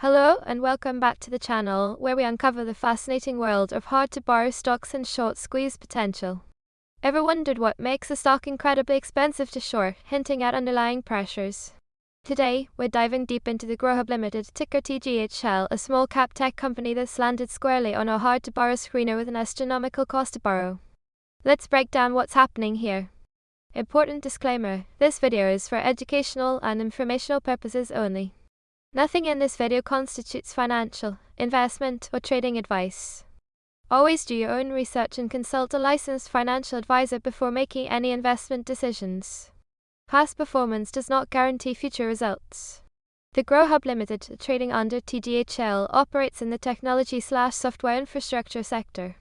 Hello and welcome back to the channel, where we uncover the fascinating world of hard-to-borrow stocks and short squeeze potential. Ever wondered what makes a stock incredibly expensive to short, hinting at underlying pressures? Today, we're diving deep into the GrowHub Limited, ticker TGHL, a small-cap tech company that's landed squarely on a hard-to-borrow screener with an astronomical cost to borrow. Let's break down what's happening here. Important disclaimer: this video is for educational and informational purposes only. Nothing in this video constitutes financial, investment, or trading advice. Always do your own research and consult a licensed financial advisor before making any investment decisions. Past performance does not guarantee future results. The GrowHub Limited, trading under TGHL, operates in the technology/software infrastructure sector.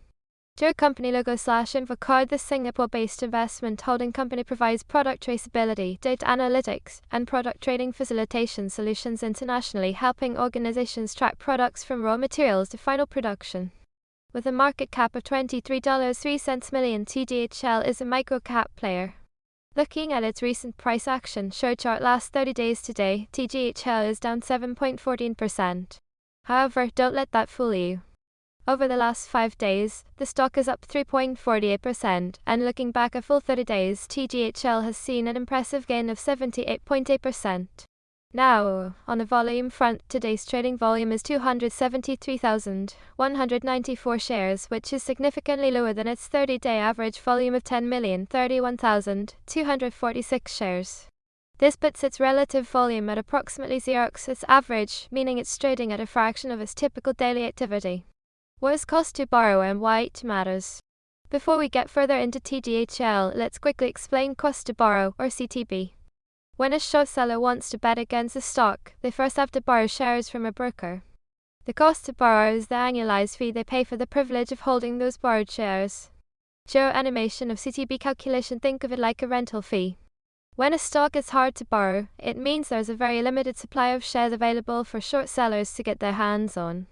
Their company logo/info card. This Singapore-based investment holding company provides product traceability, data analytics, and product trading facilitation solutions internationally, helping organizations track products from raw materials to final production. With a market cap of $23.03 million, TGHL is a micro-cap player. Looking at its recent price action, show chart last 30 days today, TGHL is down 7.14%. However, don't let that fool you. Over the last 5 days, the stock is up 3.48%, and looking back a full 30 days, TGHL has seen an impressive gain of 78.8%. Now, on the volume front, today's trading volume is 273,194 shares, which is significantly lower than its 30-day average volume of 10,031,246 shares. This puts its relative volume at approximately 0x its average, meaning it's trading at a fraction of its typical daily activity. What is cost to borrow and why it matters? Before we get further into TGHL, let's quickly explain cost to borrow, or CTB. When a short seller wants to bet against a stock, they first have to borrow shares from a broker. The cost to borrow is the annualized fee they pay for the privilege of holding those borrowed shares. Show animation of CTB calculation: think of it like a rental fee. When a stock is hard to borrow, it means there's a very limited supply of shares available for short sellers to get their hands on.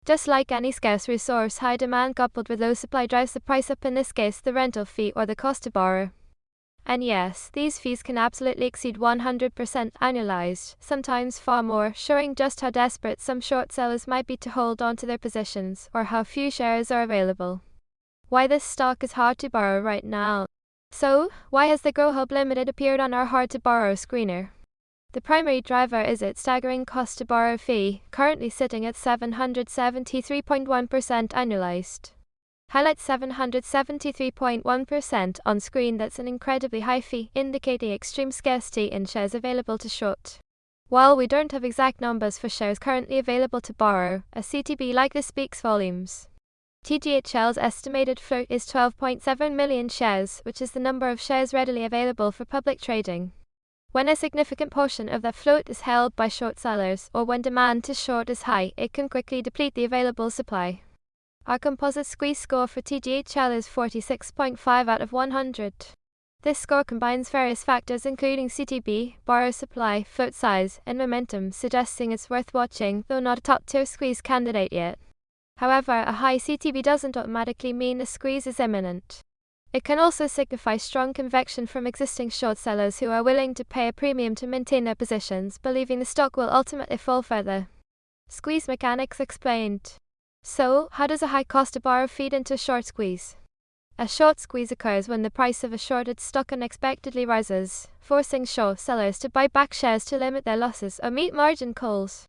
Just like any scarce resource, high demand coupled with low supply drives the price up, in this case the rental fee or the cost to borrow. And yes, these fees can absolutely exceed 100% annualized, sometimes far more, showing just how desperate some short sellers might be to hold on to their positions, or how few shares are available. Why this stock is hard to borrow right now. So, why has the GrowHub Limited appeared on our hard to borrow screener? The primary driver is its staggering cost to borrow fee, currently sitting at 773.1% annualized. Highlight 773.1% on screen. That's an incredibly high fee, indicating extreme scarcity in shares available to short. While we don't have exact numbers for shares currently available to borrow, a CTB like this speaks volumes. TGHL's estimated float is 12.7 million shares, which is the number of shares readily available for public trading. When a significant portion of that float is held by short sellers, or when demand to short is high, it can quickly deplete the available supply. Our composite squeeze score for TGHL is 46.5 out of 100. This score combines various factors including CTB, borrow supply, float size, and momentum, suggesting it's worth watching, though not a top-tier squeeze candidate yet. However, a high CTB doesn't automatically mean a squeeze is imminent. It can also signify strong conviction from existing short sellers who are willing to pay a premium to maintain their positions, believing the stock will ultimately fall further. Squeeze mechanics explained. So, how does a high cost to borrow feed into a short squeeze? A short squeeze occurs when the price of a shorted stock unexpectedly rises, forcing short sellers to buy back shares to limit their losses or meet margin calls.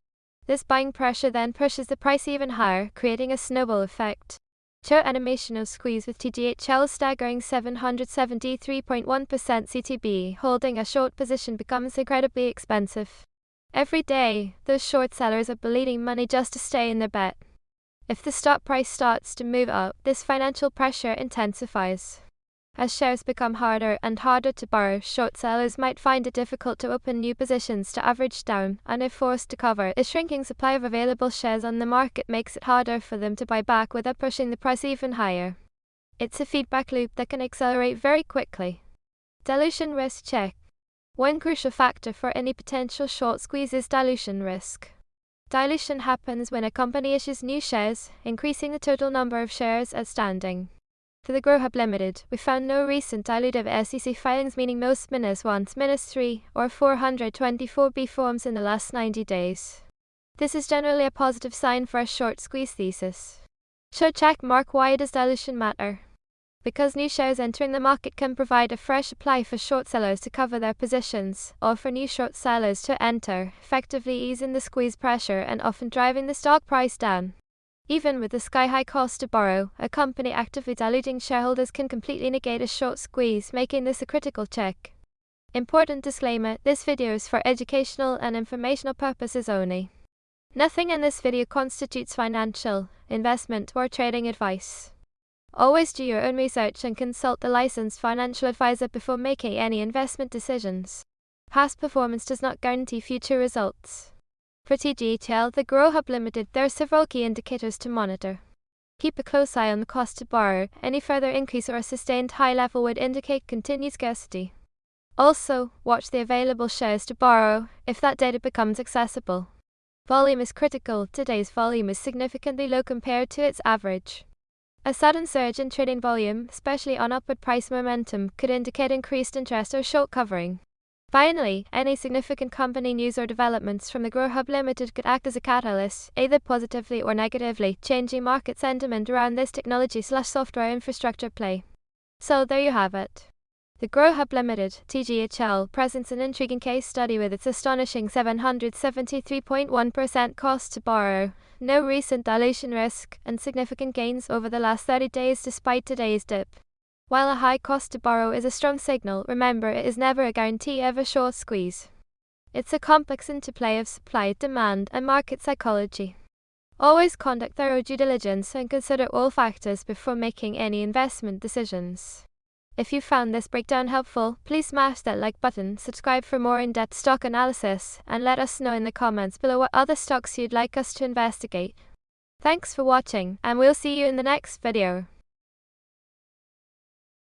This buying pressure then pushes the price even higher, creating a snowball effect. Show animation of squeeze with TGHL staggering 773.1% CTB. Holding a short position becomes incredibly expensive. Every day, those short sellers are bleeding money just to stay in their bet. If the stock price starts to move up, this financial pressure intensifies. As shares become harder and harder to borrow, short sellers might find it difficult to open new positions to average down, and if forced to cover, a shrinking supply of available shares on the market makes it harder for them to buy back without pushing the price even higher. It's a feedback loop that can accelerate very quickly. Dilution risk check. One crucial factor for any potential short squeeze is dilution risk. Dilution happens when a company issues new shares, increasing the total number of shares outstanding. For the GrowHub Limited, we found no recent dilutive SEC filings, meaning most -1, -3, or 424B forms in the last 90 days. This is generally a positive sign for a short squeeze thesis. Show check mark. Why does dilution matter? Because new shares entering the market can provide a fresh supply for short sellers to cover their positions, or for new short sellers to enter, effectively easing the squeeze pressure and often driving the stock price down. Even with the sky-high cost to borrow, a company actively diluting shareholders can completely negate a short squeeze, making this a critical check. Important disclaimer: this video is for educational and informational purposes only. Nothing in this video constitutes financial, investment, or trading advice. Always do your own research and consult the licensed financial advisor before making any investment decisions. Past performance does not guarantee future results. For TGHL, the Grow Hub Limited, there are several key indicators to monitor. Keep a close eye on the cost to borrow. Any further increase or a sustained high level would indicate continued scarcity. Also, watch the available shares to borrow if that data becomes accessible. Volume is critical. Today's volume is significantly low compared to its average. A sudden surge in trading volume, especially on upward price momentum, could indicate increased interest or short covering. Finally, any significant company news or developments from the Grow Hub Limited could act as a catalyst, either positively or negatively, changing market sentiment around this technology/software infrastructure play. So there you have it. The Grow Hub Limited, TGHL, presents an intriguing case study with its astonishing 773.1% cost to borrow, no recent dilution risk, and significant gains over the last 30 days despite today's dip. While a high cost to borrow is a strong signal, remember it is never a guarantee of a short squeeze. It's a complex interplay of supply, demand, and market psychology. Always conduct thorough due diligence and consider all factors before making any investment decisions. If you found this breakdown helpful, please smash that like button, subscribe for more in-depth stock analysis, and let us know in the comments below what other stocks you'd like us to investigate. Thanks for watching, and we'll see you in the next video.